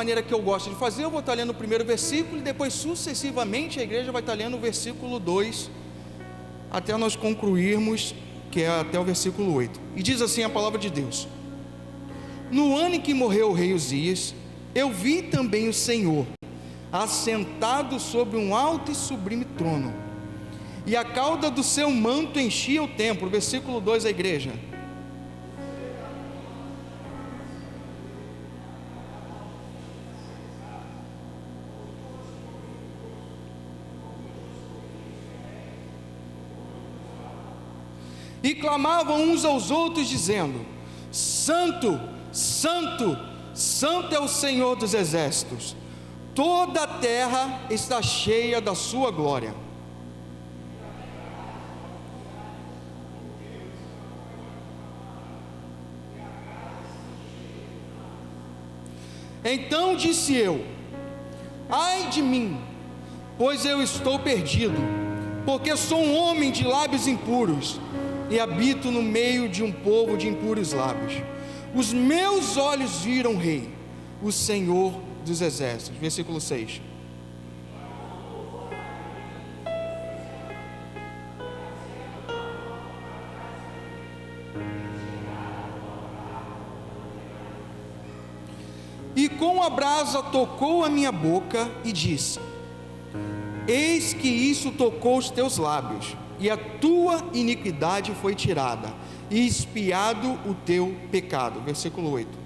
maneira que eu gosto de fazer, eu vou estar lendo o primeiro versículo e depois sucessivamente a igreja vai estar lendo o versículo 2 até nós concluirmos, que é até o versículo 8. E diz assim a palavra de Deus: no ano em que morreu o rei Uzias, eu vi também o Senhor assentado sobre um alto e sublime trono, e a cauda do seu manto enchia o templo. Versículo 2, a igreja. E clamavam uns aos outros, dizendo: Santo, Santo, Santo é o Senhor dos exércitos, toda a terra está cheia da sua glória. Então disse eu: ai de mim, pois eu estou perdido, porque sou um homem de lábios impuros, e habito no meio de um povo de impuros lábios. Os meus olhos viram o Rei, o Senhor dos exércitos. Versículo 6. E com a brasa tocou a minha boca e disse: eis que isso tocou os teus lábios, e a tua iniquidade foi tirada, e expiado o teu pecado. Versículo 8.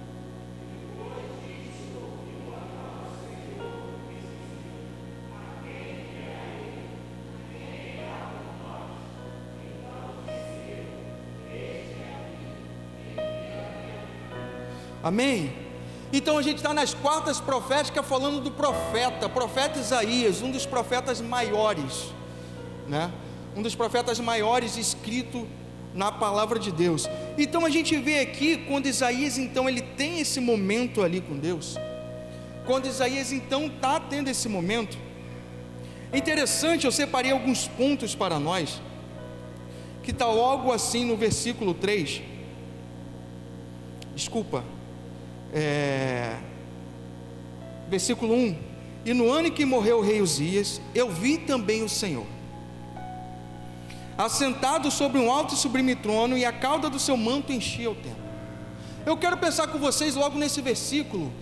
Amém? Então a gente está nas quartas proféticas falando do profeta Isaías, um dos profetas maiores, né? Um dos profetas maiores escrito na palavra de Deus. Então a gente vê aqui, quando Isaías então ele tem esse momento ali com Deus, quando Isaías então está tendo esse momento, é interessante, eu separei alguns pontos para nós, que está logo assim no versículo 3, versículo 1: e no ano em que morreu o rei Uzias, eu vi também o Senhor assentado sobre um alto e sublime trono, e a cauda do seu manto enchia o templo. Eu quero pensar com vocês logo nesse versículo,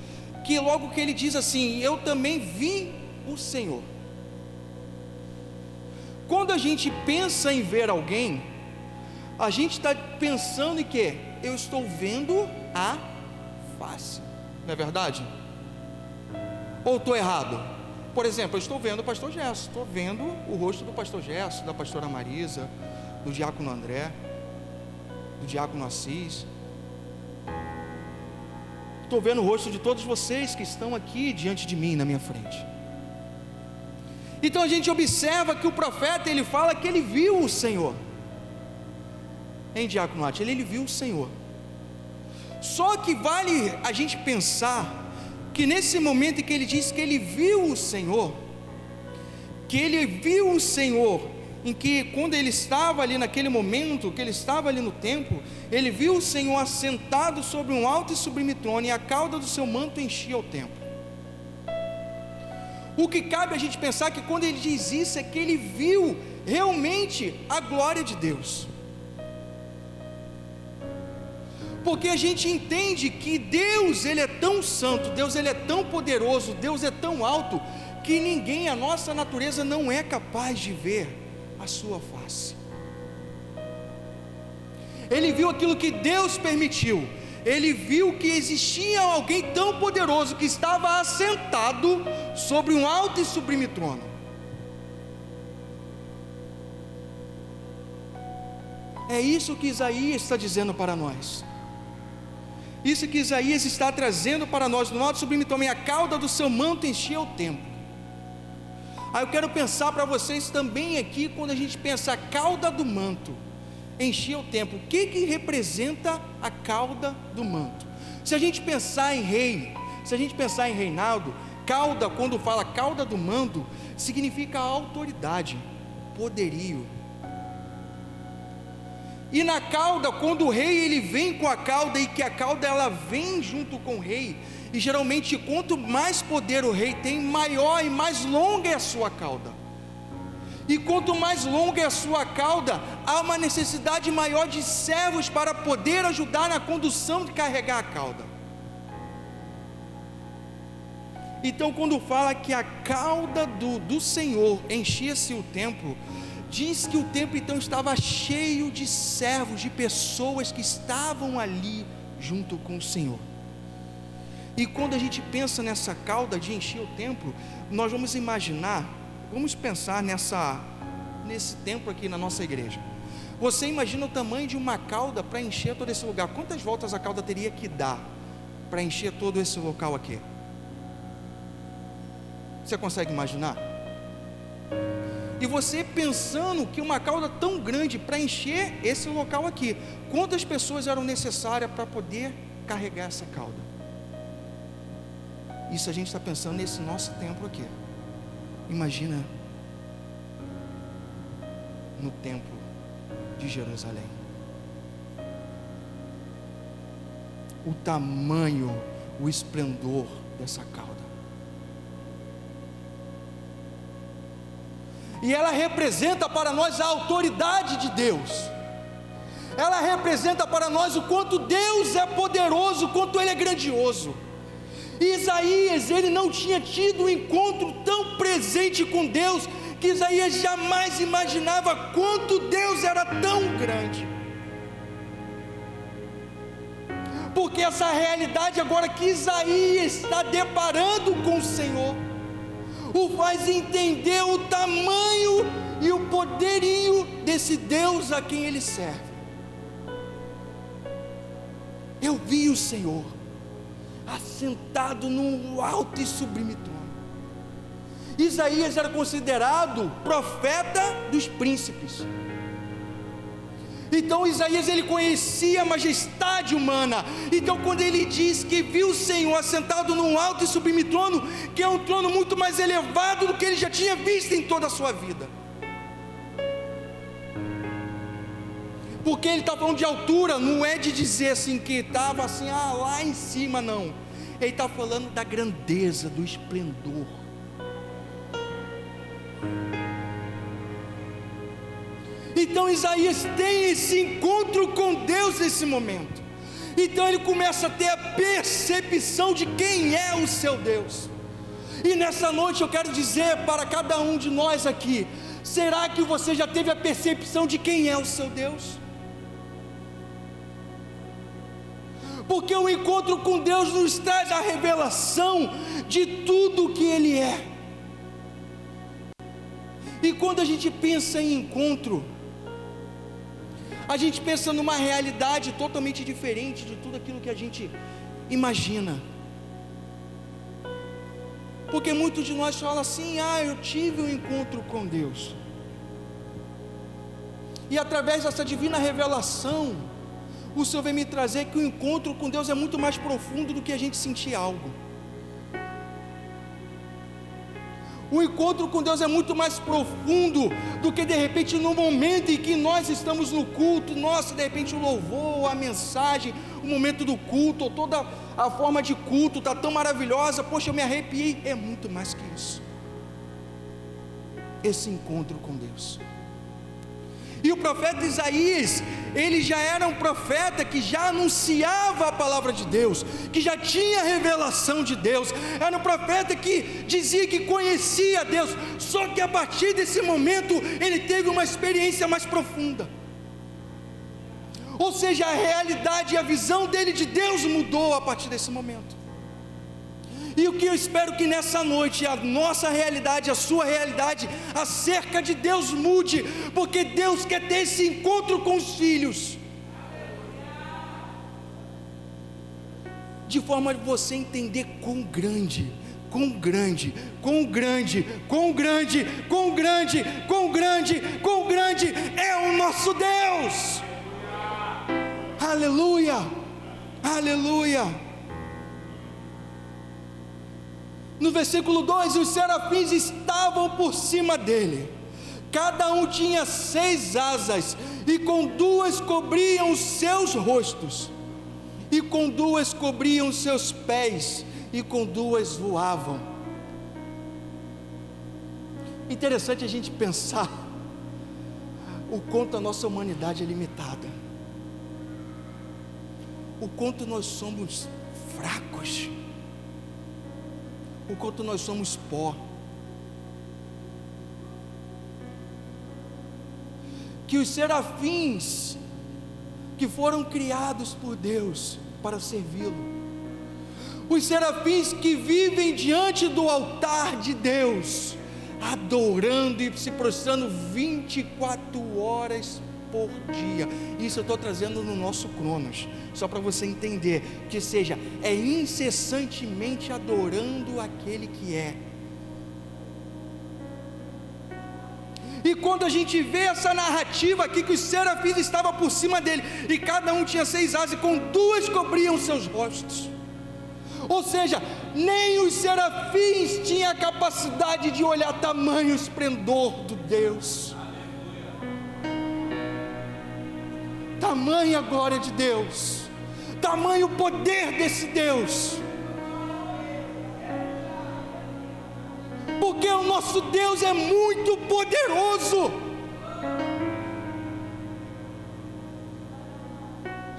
que logo que ele diz assim: eu também vi o Senhor. Quando a gente pensa em ver alguém, a gente está pensando em que? Eu estou vendo a face, não é verdade? Ou estou errado? Por exemplo, eu estou vendo o pastor Gesso, estou vendo o rosto do pastor Gesso, da pastora Marisa, do diácono André, do diácono Assis. Estou vendo o rosto de todos vocês que estão aqui diante de mim, na minha frente. Então a gente observa que o profeta, ele fala que ele viu o Senhor. Em diácono Ati, ele viu o Senhor. Só que vale a gente pensar que nesse momento em que ele diz que ele viu o Senhor, em que quando ele estava ali naquele momento, que ele estava ali no templo, ele viu o Senhor assentado sobre um alto e sublime trono, e a cauda do seu manto enchia o templo. O que cabe a gente pensar que quando ele diz isso, é que ele viu realmente a glória de Deus. Porque a gente entende que Deus, ele é tão santo, Deus, ele é tão poderoso, Deus é tão alto, que ninguém, a nossa natureza não é capaz de ver a sua face. Ele viu aquilo que Deus permitiu, ele viu que existia alguém tão poderoso, que estava assentado sobre um alto e sublime trono. É isso que Isaías está dizendo para nós. Isso que Isaías está trazendo para nós, no alto e sublime trono, e a cauda do seu manto enchia o templo. Aí eu quero pensar para vocês também aqui, quando a gente pensa a cauda do manto, enchia o templo, o que que representa a cauda do manto? Se a gente pensar em rei, se a gente pensar em reinado, cauda, quando fala cauda do manto, significa autoridade, poderio. E na cauda, quando o rei ele vem com a cauda, e que a cauda ela vem junto com o rei, E geralmente, quanto mais poder o rei tem, maior e mais longa é a sua cauda. E quanto mais longa é a sua cauda, há uma necessidade maior de servos para poder ajudar na condução de carregar a cauda. Então, quando fala que a cauda do Senhor enchia-se o templo, diz que o templo então estava cheio de servos, de pessoas que estavam ali junto com o Senhor. E quando a gente pensa nessa cauda de encher o templo, nós vamos imaginar, vamos pensar nesse templo aqui na nossa igreja. Você imagina o tamanho de uma cauda para encher todo esse lugar? Quantas voltas a cauda teria que dar para encher todo esse local aqui? Você consegue imaginar? E você pensando que uma cauda tão grande para encher esse local aqui, quantas pessoas eram necessárias para poder carregar essa cauda? Isso a gente está pensando nesse nosso templo aqui. Imagina no templo de Jerusalém. O tamanho, o esplendor dessa cauda. E ela representa para nós a autoridade de Deus. Ela representa para nós o quanto Deus é poderoso, o quanto Ele é grandioso. Isaías, ele não tinha tido um encontro tão presente com Deus, que Isaías jamais imaginava quanto Deus era tão grande. Porque essa realidade agora que Isaías está deparando com o Senhor, o faz entender o tamanho e o poderio desse Deus a quem ele serve. Eu vi o Senhor assentado num alto e sublime trono. Isaías era considerado profeta dos príncipes. Então Isaías, ele conhecia a majestade humana. Então quando ele diz que viu o Senhor assentado num alto e sublime trono, que é um trono muito mais elevado do que ele já tinha visto em toda a sua vida. Porque ele está falando de altura, não é de dizer assim que estava assim, lá em cima, não. Ele está falando da grandeza, do esplendor. Então Isaías tem esse encontro com Deus nesse momento. Então ele começa a ter a percepção de quem é o seu Deus. E nessa noite eu quero dizer para cada um de nós aqui: será que você já teve a percepção de quem é o seu Deus? Porque o encontro com Deus nos traz a revelação de tudo o que Ele é. E quando a gente pensa em encontro, a gente pensa numa realidade totalmente diferente de tudo aquilo que a gente imagina. Porque muitos de nós falam assim: eu tive um encontro com Deus. E através dessa divina revelação, o Senhor vem me trazer que o encontro com Deus é muito mais profundo do que a gente sentir algo. O encontro com Deus é muito mais profundo do que de repente no momento em que nós estamos no culto, nossa, de repente o louvor, a mensagem, o momento do culto, ou toda a forma de culto está tão maravilhosa, poxa, eu me arrepiei. É muito mais que isso. Esse encontro com Deus. E o profeta Isaías, ele já era um profeta que já anunciava a palavra de Deus, que já tinha revelação de Deus, era um profeta que dizia que conhecia Deus, só que a partir desse momento, ele teve uma experiência mais profunda. Ou seja, a realidade e a visão dele de Deus mudou a partir desse momento. E o que eu espero que nessa noite a nossa realidade, a sua realidade acerca de Deus mude, porque Deus quer ter esse encontro com os filhos, de forma a você entender quão grande, quão grande, quão grande, quão grande, quão grande, quão grande, quão grande é o nosso Deus. Aleluia, aleluia. No versículo 2, os serafins estavam por cima dele, cada um tinha 6 asas, e com 2 cobriam os seus rostos, e com 2 cobriam os seus pés, e com 2 voavam. Interessante a gente pensar o quanto a nossa humanidade é limitada, o quanto nós somos fracos, o quanto nós somos pó. Que os serafins que foram criados por Deus para servi-lo, os serafins que vivem diante do altar de Deus, adorando e se prostrando 24 horas por dia. Isso eu estou trazendo no nosso Cronos, só para você entender, que seja, é incessantemente adorando aquele que é. E quando a gente vê essa narrativa aqui, que os serafins estavam por cima dele, e cada um tinha 6 asas, e com 2 cobriam seus rostos. Ou seja, nem os serafins tinham a capacidade de olhar tamanho esplendor do Deus, tamanha glória de Deus, tamanho poder desse Deus. Porque o nosso Deus é muito poderoso.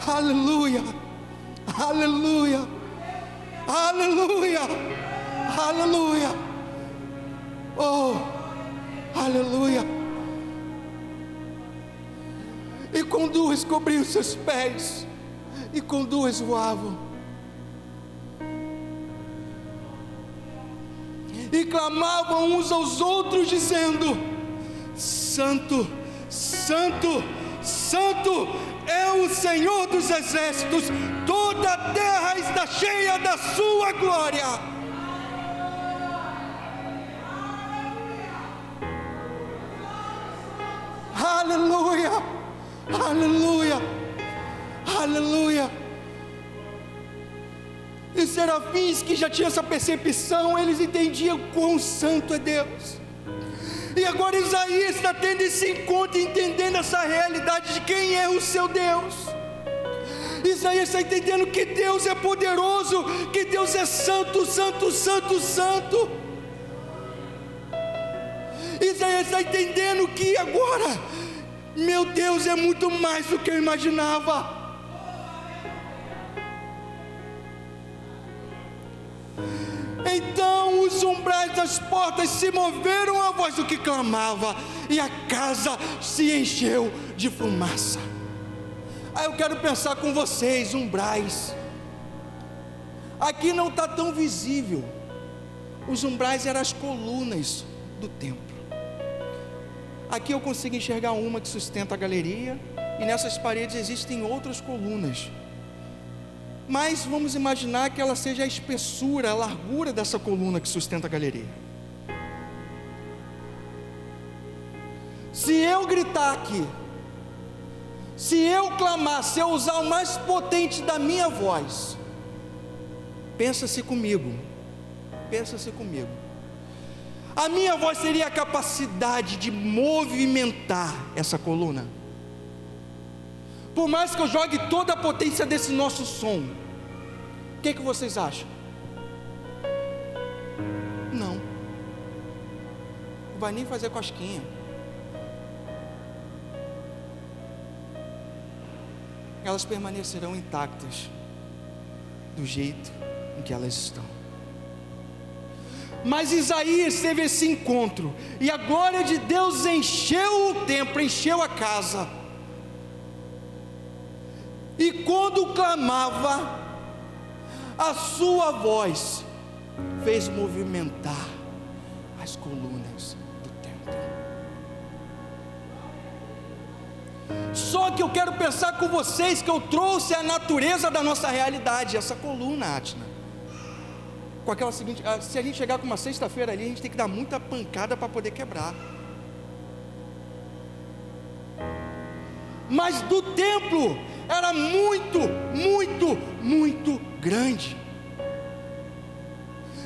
Aleluia, aleluia, aleluia, aleluia, oh, aleluia. E com 2 cobriam seus pés, e com 2 voavam. E clamavam uns aos outros, dizendo: Santo, Santo, Santo é o Senhor dos exércitos, toda a terra está cheia da sua glória. Aleluia, aleluia, aleluia. E os serafins que já tinham essa percepção, eles entendiam quão santo é Deus. E agora Isaías está tendo esse encontro, entendendo essa realidade de quem é o seu Deus. Isaías está entendendo que Deus é poderoso, que Deus é santo, santo, santo, santo. Isaías está entendendo que agora, meu Deus é muito mais do que eu imaginava. Então os umbrais das portas se moveram à voz do que clamava, e a casa se encheu de fumaça. Aí eu quero pensar com vocês, umbrais. Aqui não está tão visível. Os umbrais eram as colunas do templo. Aqui eu consigo enxergar uma que sustenta a galeria, e nessas paredes existem outras colunas. Mas vamos imaginar que ela seja a espessura, a largura dessa coluna que sustenta a galeria. Se eu gritar aqui, se eu clamar, se eu usar o mais potente da minha voz, pensa-se comigo, a minha voz teria a capacidade de movimentar essa coluna. Por mais que eu jogue toda a potência desse nosso som, o que vocês acham? Não vai nem fazer cosquinha. Elas permanecerão intactas do jeito em que elas estão. Mas Isaías teve esse encontro, e a glória de Deus encheu o templo, encheu a casa. E quando clamava, a sua voz fez movimentar as colunas do templo. Só que eu quero pensar com vocês que eu trouxe a natureza da nossa realidade, essa coluna, Atna. Com aquela seguinte, se a gente chegar com uma sexta-feira ali, a gente tem que dar muita pancada para poder quebrar. Mas do templo era muito, muito, muito grande.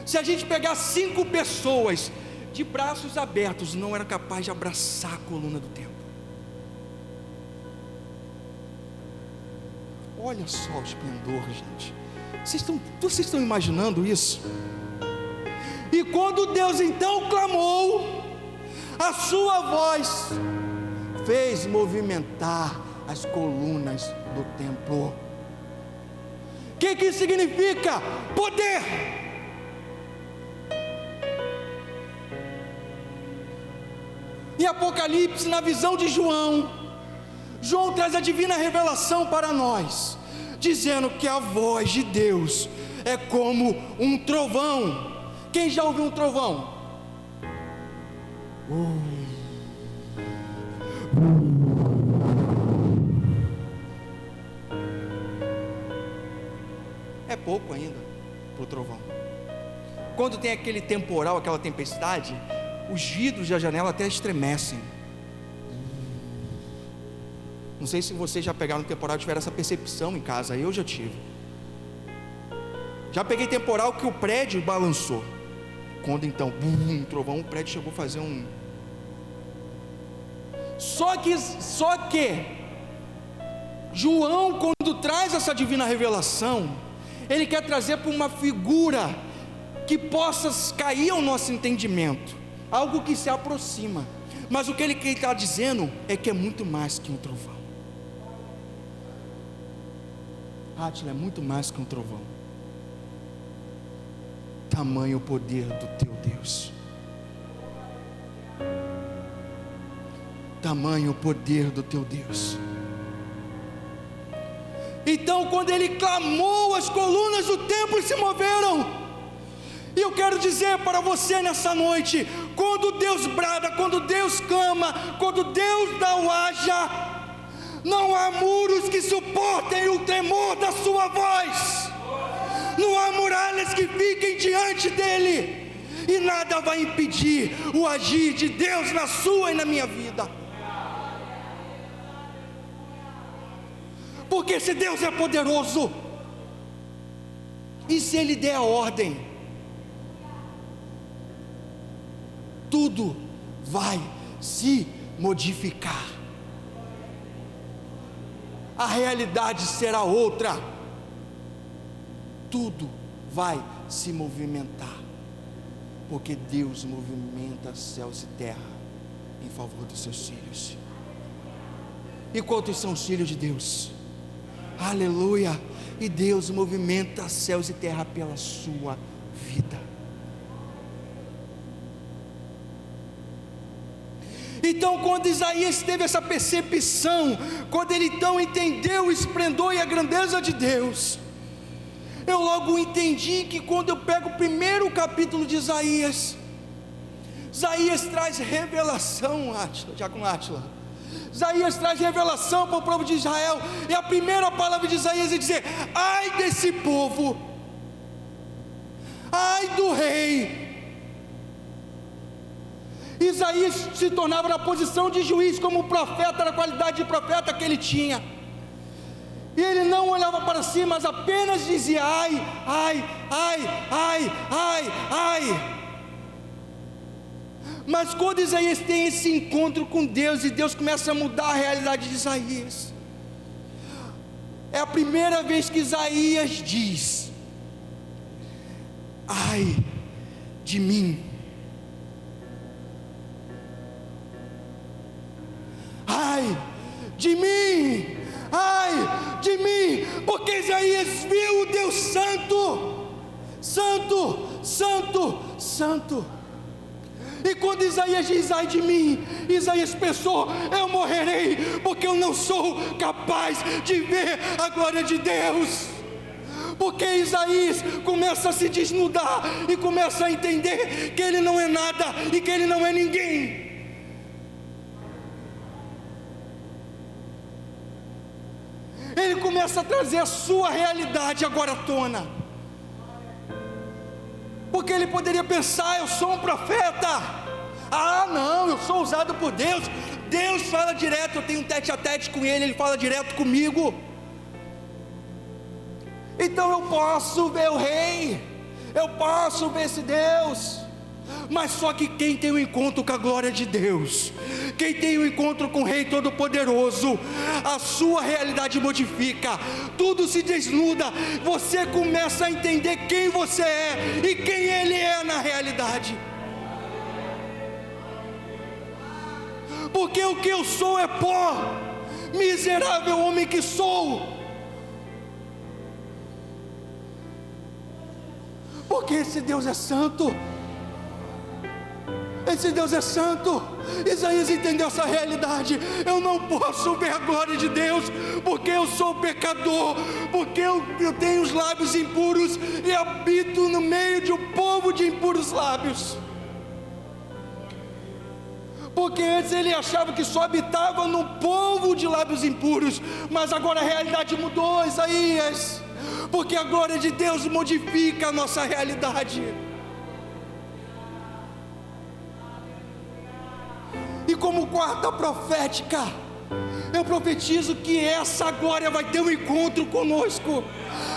Se a gente pegar 5 pessoas de braços abertos, não era capaz de abraçar a coluna do templo. Olha só o esplendor, gente. Vocês estão imaginando isso? E quando Deus então clamou, a sua voz fez movimentar as colunas do templo. O que isso significa? Poder. Em Apocalipse, na visão de João traz a divina revelação para nós, dizendo que a voz de Deus é como um trovão. Quem já ouviu um trovão? É pouco ainda para o trovão. Quando tem aquele temporal, aquela tempestade, os vidros da janela até estremecem. Não sei se vocês já pegaram temporal e tiveram essa percepção em casa. Eu já tive. Já peguei temporal que o prédio balançou. Quando então, um trovão, o prédio chegou a fazer um... Só que João, quando traz essa divina revelação, ele quer trazer para uma figura que possa cair ao nosso entendimento, algo que se aproxima. Mas o que ele está dizendo é que é muito mais que um trovão. Átila, é muito mais que um trovão. Tamanho o poder do teu Deus. Tamanho o poder do teu Deus. Então, quando ele clamou, as colunas do templo se moveram. E eu quero dizer para você nessa noite: quando Deus brada, quando Deus clama, quando Deus dá o haja, não há muros que suportem o tremor da sua voz. Não há muralhas que fiquem diante dele, e nada vai impedir o agir de Deus na sua e na minha vida. Porque se Deus é poderoso, e se Ele der a ordem, tudo vai se modificar. A realidade será outra. Tudo vai se movimentar, porque Deus movimenta céus e terra em favor dos seus filhos. E quantos são os filhos de Deus? Aleluia! E Deus movimenta céus e terra pela sua vida. Então, quando Isaías teve essa percepção, quando ele então entendeu o esplendor e a grandeza de Deus, eu logo entendi que quando eu pego o primeiro capítulo de Isaías traz revelação, Isaías traz revelação para o povo de Israel, e a primeira palavra de Isaías é dizer: ai desse povo, ai do rei. Isaías se tornava na posição de juiz, como profeta, na qualidade de profeta que ele tinha, e ele não olhava para si, mas apenas dizia: ai, ai, ai, ai, ai, ai. Mas quando Isaías tem esse encontro com Deus, e Deus começa a mudar a realidade de Isaías, é a primeira vez que Isaías diz: ai de mim, ai de mim, ai de mim, porque Isaías viu o Deus santo, santo, santo, santo. E quando Isaías diz: ai de mim, Isaías pensou: eu morrerei, porque eu não sou capaz de ver a glória de Deus. Porque Isaías começa a se desnudar e começa a entender que ele não é nada e que ele não é ninguém. Ele começa a trazer a sua realidade agora à tona, porque ele poderia pensar: eu sou um profeta, não, eu sou usado por Deus, Deus fala direto, eu tenho um tete a tete com Ele, Ele fala direto comigo, então eu posso ver o rei, eu posso ver esse Deus. Mas só que quem tem um encontro com a glória de Deus, quem tem um encontro com o Rei Todo-Poderoso, a sua realidade modifica, tudo se desnuda, você começa a entender quem você é e quem Ele é na realidade. Porque o que eu sou é pó, miserável homem que sou. Porque esse Deus é santo. Esse Deus é santo. Isaías entendeu essa realidade. Eu não posso ver a glória de Deus, porque eu sou pecador, porque eu tenho os lábios impuros e habito no meio de um povo de impuros lábios. Porque antes ele achava que só habitava no povo de lábios impuros, mas agora a realidade mudou, Isaías, porque a glória de Deus modifica a nossa realidade. E como quarta profética, eu profetizo que essa glória vai ter um encontro conosco,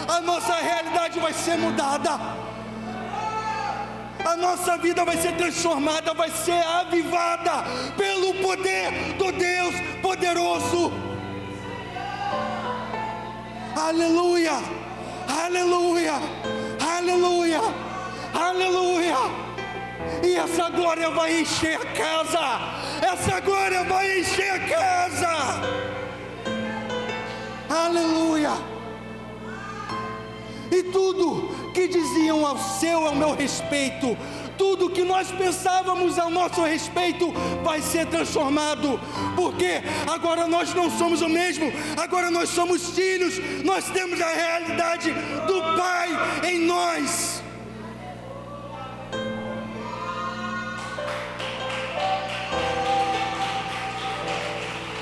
a nossa realidade vai ser mudada, a nossa vida vai ser transformada, vai ser avivada pelo poder do Deus poderoso. Aleluia, aleluia, aleluia, aleluia. E essa glória vai encher a casa, essa glória vai encher a casa. Aleluia. E tudo que diziam ao meu respeito, tudo que nós pensávamos ao nosso respeito vai ser transformado, porque agora nós não somos o mesmo, agora nós somos filhos, nós temos a realidade do Pai em nós.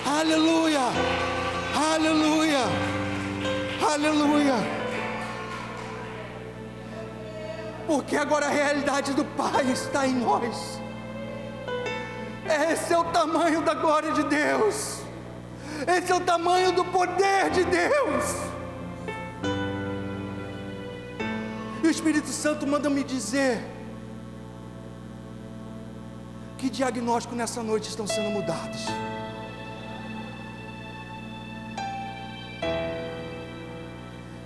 Aleluia, aleluia, aleluia. Porque agora a realidade do Pai está em nós. Esse é o tamanho da glória de Deus, esse é o tamanho do poder de Deus. E o Espírito Santo manda me dizer que diagnóstico nessa noite estão sendo mudados.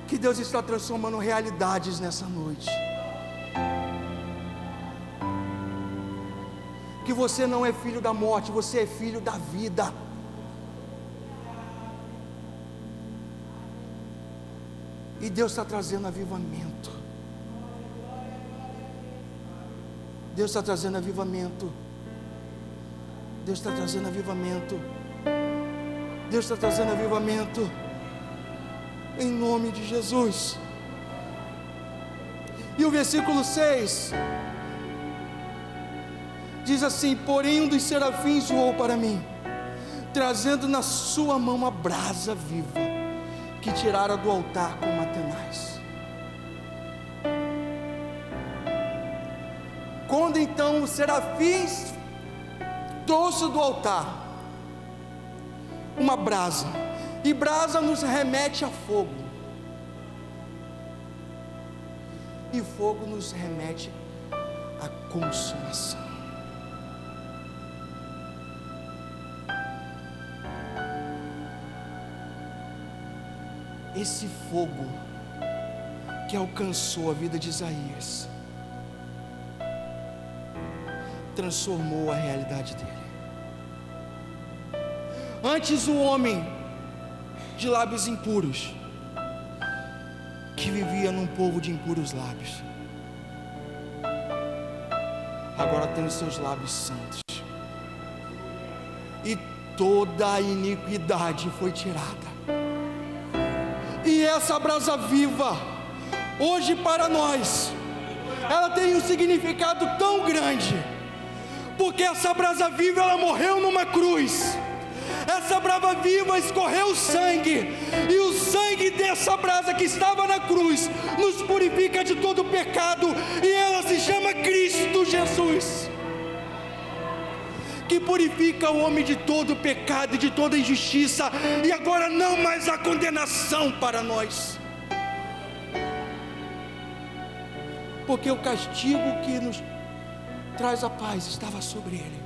Que Deus está transformando realidades nessa noite. Que você não é filho da morte, você é filho da vida. E Deus está trazendo avivamento. Deus está trazendo avivamento. Deus está trazendo avivamento. Deus está trazendo avivamento. Em nome de Jesus. E o versículo 6 diz assim: porém um dos serafins voou para mim, trazendo na sua mão uma brasa viva, que tirara do altar com uma tenaz. Quando então os serafins trouxe do altar uma brasa, e brasa nos remete a fogo, e fogo nos remete à consumação. Esse fogo que alcançou a vida de Isaías transformou a realidade dele. Antes o homem de lábios impuros, que vivia num povo de impuros lábios, agora tem os seus lábios santos, e toda a iniquidade foi tirada. E essa brasa viva, hoje para nós, ela tem um significado tão grande, porque essa brasa viva, ela morreu numa cruz. Essa brasa viva escorreu sangue, e o sangue dessa brasa que estava na cruz nos purifica de todo pecado, e ela se chama Cristo Jesus, que purifica o homem de todo pecado e de toda injustiça, e agora não mais há condenação para nós, porque o castigo traz a paz, estava sobre ele,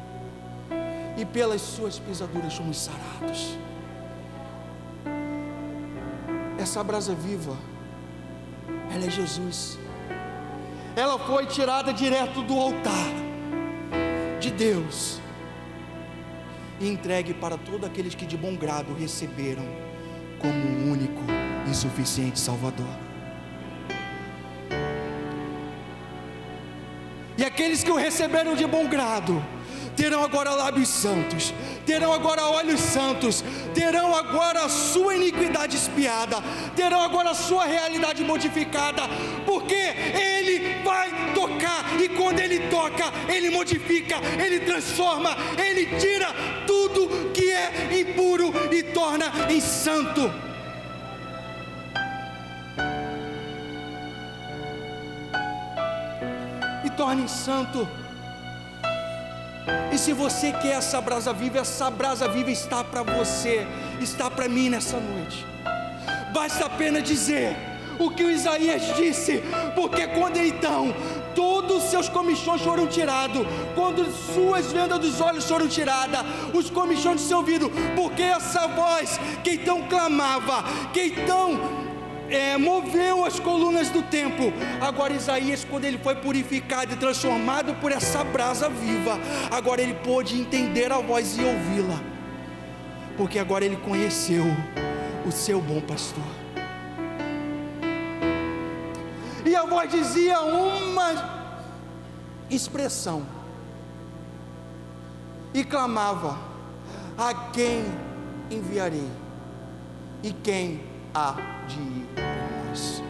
e pelas suas pisaduras fomos sarados. Essa brasa viva, ela é Jesus. Ela foi tirada direto do altar de Deus e entregue para todos aqueles que de bom grado receberam como o único e suficiente Salvador. E aqueles que o receberam de bom grado terão agora lábios santos, terão agora olhos santos, terão agora a sua iniquidade expiada, terão agora a sua realidade modificada, porque Ele vai tocar, e quando Ele toca, Ele modifica, Ele transforma, Ele tira tudo que é impuro e torna em santo. E torna em santo. E se você quer essa brasa viva está para você, está para mim nessa noite. Basta apenas dizer o que o Isaías disse, porque quando então todos os seus comichões foram tirados, quando suas vendas dos olhos foram tiradas, os comichões do seu ouvido, porque essa voz que então clamava, que então moveu as colunas do templo. Agora Isaías, quando ele foi purificado e transformado por essa brasa viva, agora ele pôde entender a voz e ouvi-la, porque agora ele conheceu o seu bom pastor. E a voz dizia uma expressão e clamava: a quem enviarei? E quem há de ir por nós?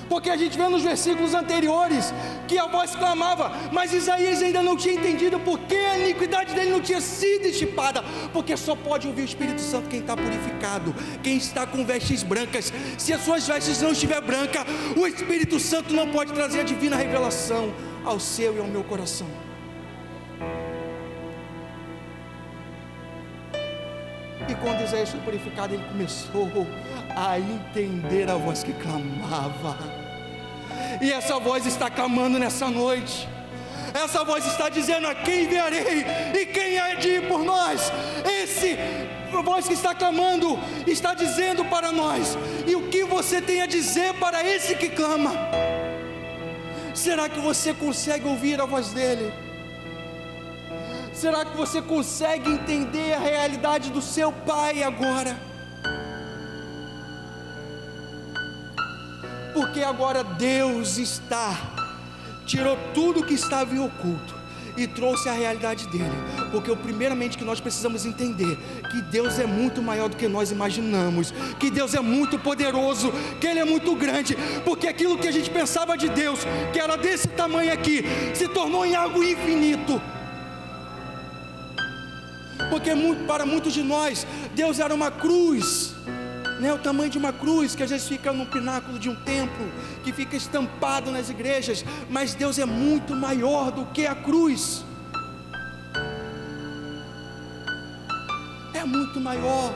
Porque a gente vê nos versículos anteriores que a voz clamava, mas Isaías ainda não tinha entendido porque a iniquidade dele não tinha sido estipada, porque só pode ouvir o Espírito Santo quem está purificado, quem está com vestes brancas. Se as suas vestes não estiver branca, o Espírito Santo não pode trazer a divina revelação ao seu e ao meu coração. E quando Isaías foi purificado, ele começou a entender a voz que clamava. E essa voz está clamando nessa noite. Essa voz está dizendo: a quem enviarei? E quem há de ir por nós? A voz que está clamando está dizendo para nós. E o que você tem a dizer para esse que clama? Será que você consegue ouvir a voz dele? Será que você consegue entender a realidade do seu Pai agora? Porque agora Deus tirou tudo que estava em oculto e trouxe a realidade dele. Porque primeiramente que nós precisamos entender que Deus é muito maior do que nós imaginamos, que Deus é muito poderoso, que Ele é muito grande, porque aquilo que a gente pensava de Deus, que era desse tamanho aqui, se tornou em algo infinito. Porque para muitos de nós, Deus era uma cruz, né? O tamanho de uma cruz, que às vezes fica no pináculo de um templo, que fica estampado nas igrejas. Mas Deus é muito maior do que a cruz. É muito maior.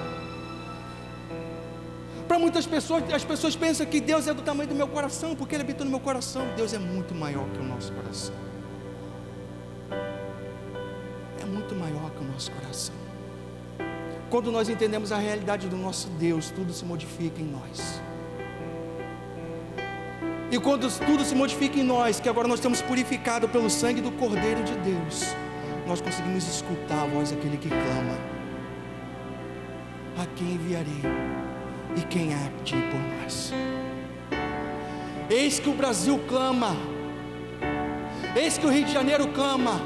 Para muitas pessoas, as pessoas pensam que Deus é do tamanho do meu coração, porque Ele habita no meu coração. Deus é muito maior que o nosso coração. Muito maior que o nosso coração. Quando nós entendemos a realidade do nosso Deus, tudo se modifica em nós. E quando tudo se modifica em nós, que agora nós estamos purificados pelo sangue do Cordeiro de Deus, nós conseguimos escutar a voz daquele que clama: a quem enviarei? E quem há de ir por nós? Eis que o Brasil clama, eis que o Rio de Janeiro clama,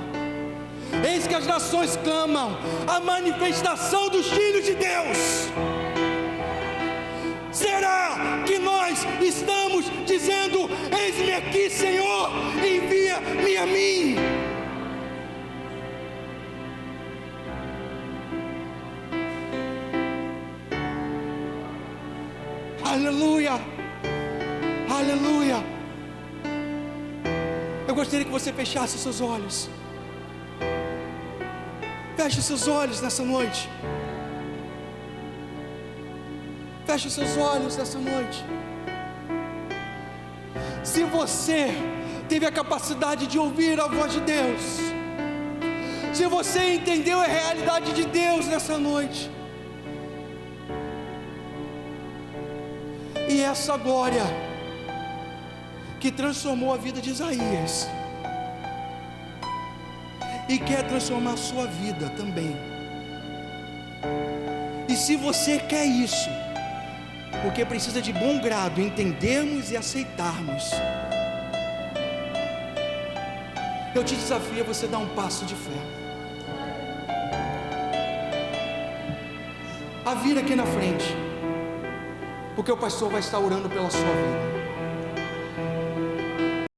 eis que as nações clamam a manifestação dos filhos de Deus. Será que nós estamos dizendo: eis-me aqui, Senhor, envia-me a mim? Aleluia, aleluia. Eu gostaria que você fechasse seus olhos. Feche os seus olhos nessa noite. Feche os seus olhos nessa noite. Se você teve a capacidade de ouvir a voz de Deus, se você entendeu a realidade de Deus nessa noite, e essa glória que transformou a vida de Isaías, e quer transformar a sua vida também. E se você quer isso, porque precisa de bom grado entendermos e aceitarmos, eu te desafio a você dar um passo de fé, a vir aqui na frente, porque o pastor vai estar orando pela sua vida.